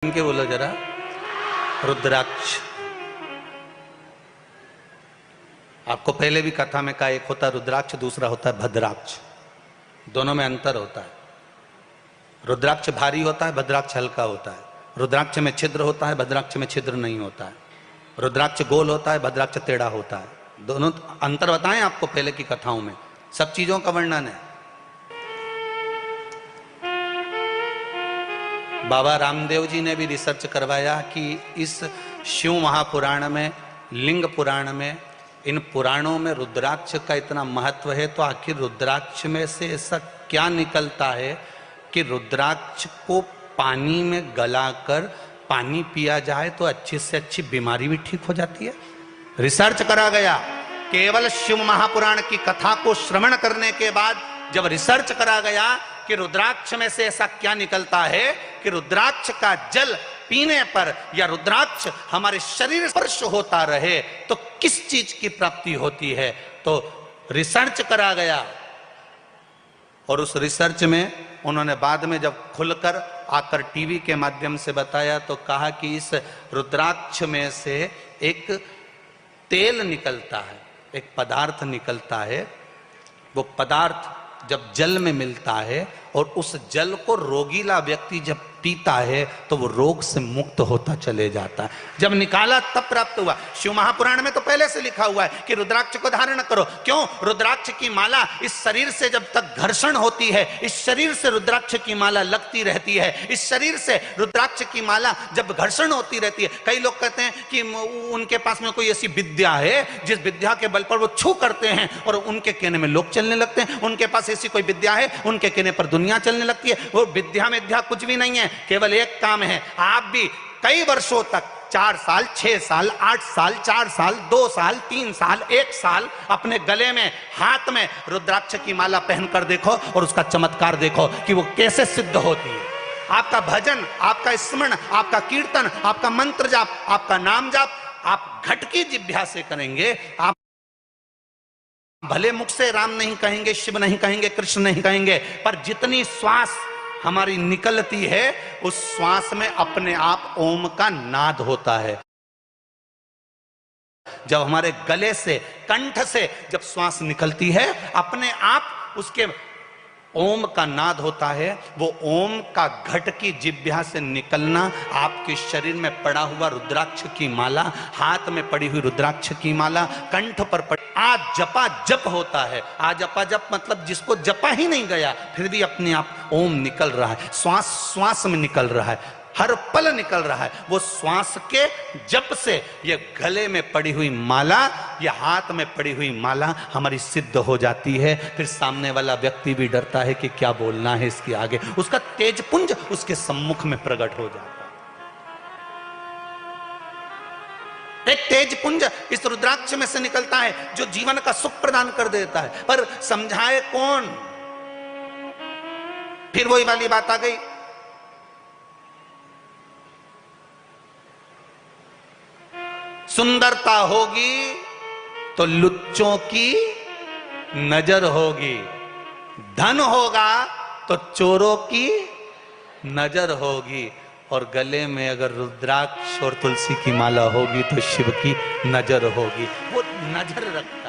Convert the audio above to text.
सुन के बोलो जरा, रुद्राक्ष। आपको पहले भी कथा में कहा, एक होता है रुद्राक्ष, दूसरा होता है भद्राक्ष। दोनों में अंतर होता है। रुद्राक्ष भारी होता है, भद्राक्ष हल्का होता है। रुद्राक्ष में छिद्र होता है, भद्राक्ष में छिद्र नहीं होता है। रुद्राक्ष गोल होता है, भद्राक्ष टेढ़ा होता है। दोनों अंतर बताएं आपको पहले की कथाओं में, सब चीजों का वर्णन है। बाबा रामदेव जी ने भी रिसर्च करवाया कि इस शिव महापुराण में, लिंग पुराण में, इन पुराणों में रुद्राक्ष का इतना महत्व है, तो आखिर रुद्राक्ष में से ऐसा क्या निकलता है कि रुद्राक्ष को पानी में गलाकर पानी पिया जाए तो अच्छी से अच्छी बीमारी भी ठीक हो जाती है। रिसर्च करा गया। केवल शिव महापुराण की कथा को श्रवण करने के बाद जब रिसर्च करा गया कि रुद्राक्ष में से ऐसा क्या निकलता है कि रुद्राक्ष का जल पीने पर या रुद्राक्ष हमारे शरीर स्पर्श होता रहे तो किस चीज की प्राप्ति होती है, तो रिसर्च करा गया। और उस रिसर्च में उन्होंने बाद में जब खुलकर आकर टीवी के माध्यम से बताया तो कहा कि इस रुद्राक्ष में से एक तेल निकलता है, एक पदार्थ निकलता है। वो पदार्थ जब जल में मिलता है और उस जल को रोगीला व्यक्ति जब पीता है तो वो रोग से मुक्त होता चले जाता है। जब निकाला तब प्राप्त हुआ। शिव महापुराण में तो पहले से लिखा हुआ है कि रुद्राक्ष को धारण करो। क्यों? रुद्राक्ष की माला इस शरीर से जब तक घर्षण होती है, इस शरीर से रुद्राक्ष की माला लगती रहती है, इस शरीर से रुद्राक्ष की माला जब घर्षण होती रहती है। कई लोग कहते हैं कि उनके पास में कोई ऐसी विद्या है जिस विद्या के बल पर वो छू करते हैं और उनके कहने में लोग चलने लगते हैं। उनके पास ऐसी कोई विद्या है, उनके कहने पर दुनिया चलने लगती है। वो विद्या में कुछ भी नहीं है, केवल एक काम है। आप भी कई वर्षों तक 4 साल, 6 साल, 8 साल, 4 साल, 2 साल, 3 साल, 1 साल अपने गले में, हाथ में रुद्राक्ष की माला पहनकर देखो और उसका चमत्कार देखो कि वो कैसे सिद्ध होती है। आपका भजन, आपका स्मरण, आपका कीर्तन, आपका मंत्र जाप, आपका नाम जाप आप घट की जिह्वा से करेंगे। आप भले मुख से राम नहीं कहेंगे, शिव नहीं कहेंगे, कृष्ण नहीं कहेंगे, पर जितनी श्वास हमारी निकलती है उस श्वास में अपने आप ओम का नाद होता है। जब हमारे गले से, कंठ से जब श्वास निकलती है अपने आप उसके ओम का नाद होता है। वो ओम का घट की जिह्वा से निकलना, आपके शरीर में पड़ा हुआ रुद्राक्ष की माला, हाथ में पड़ी हुई रुद्राक्ष की माला, कंठ पर पड़ी, आज जपा जप होता है। आज जपा जप मतलब जिसको जपा ही नहीं गया फिर भी अपने आप ओम निकल रहा है, श्वास श्वास में निकल रहा है, हर पल निकल रहा है। वो श्वास के जप से ये गले में पड़ी हुई माला, ये हाथ में पड़ी हुई माला हमारी सिद्ध हो जाती है। फिर सामने वाला व्यक्ति भी डरता है कि क्या बोलना है इसके आगे, उसका तेजपुंज उसके सम्मुख में प्रकट हो जाता है। एक तेजपुंज इस रुद्राक्ष में से निकलता है जो जीवन का सुख प्रदान कर देता है। पर समझाए कौन? फिर वही वाली बात आ गई, सुंदरता होगी तो लुच्चों की नजर होगी, धन होगा तो चोरों की नजर होगी, और गले में अगर रुद्राक्ष और तुलसी की माला होगी तो शिव की नजर होगी। वो नजर रखता